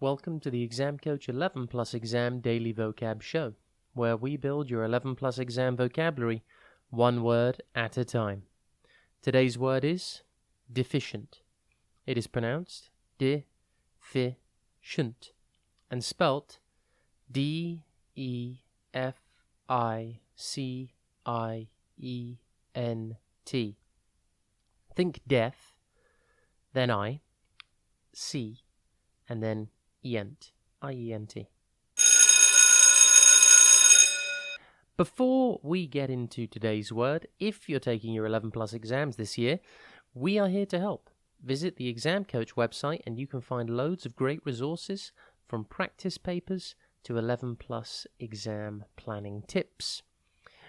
Welcome to the Exam Coach 11 Plus Exam Daily Vocab Show, where we build your 11 Plus Exam vocabulary one word at a time. Today's word is deficient. It is pronounced deficient and spelt D-E-F-I-C-I-E-N-T. Think deaf, then I, C, and then ient, I-E-N-T. Before we get into today's word, if you're taking your 11 plus exams this year, we are here to help. Visit the Exam Coach website and you can find loads of great resources from practice papers to 11 plus exam planning tips.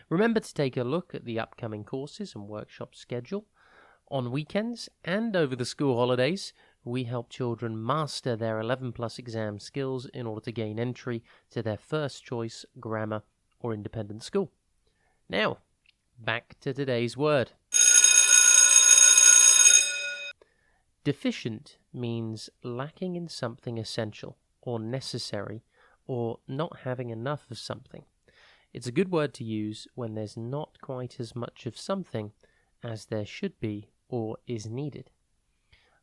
Remember to take a look at the upcoming courses and workshop schedule. On weekends and over the school holidays, we help children master their 11 plus exam skills in order to gain entry to their first choice grammar or independent school. Now, back to today's word. Deficient means lacking in something essential or necessary or not having enough of something. It's a good word to use when there's not quite as much of something as there should be or is needed.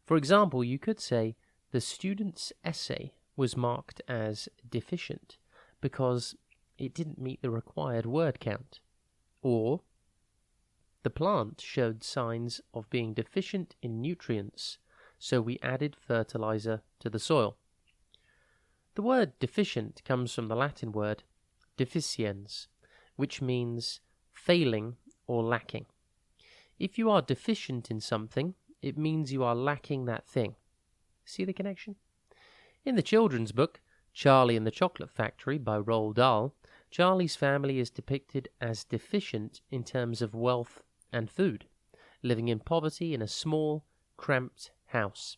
For example, you could say the student's essay was marked as deficient because it didn't meet the required word count. Or the plant showed signs of being deficient in nutrients, so we added fertilizer to the soil. The word deficient comes from the Latin word deficiens, which means failing or lacking. If you are deficient in something, it means you are lacking that thing. See the connection? In the children's book, Charlie and the Chocolate Factory by Roald Dahl, Charlie's family is depicted as deficient in terms of wealth and food, living in poverty in a small, cramped house.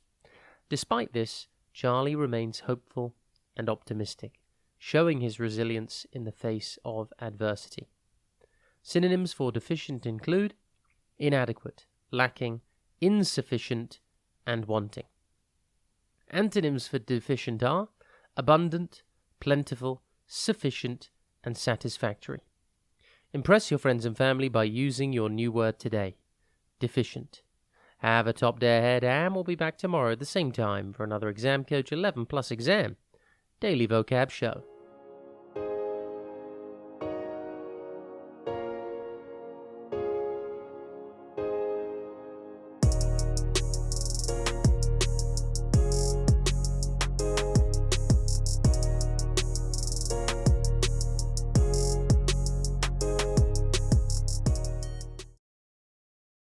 Despite this, Charlie remains hopeful and optimistic, showing his resilience in the face of adversity. Synonyms for deficient include inadequate, lacking, insufficient, and wanting. Antonyms for deficient are abundant, plentiful, sufficient, and satisfactory. Impress your friends and family by using your new word today, deficient. Have a top day ahead, and we'll be back tomorrow at the same time for another Exam Coach 11 Plus Exam Daily Vocab Show.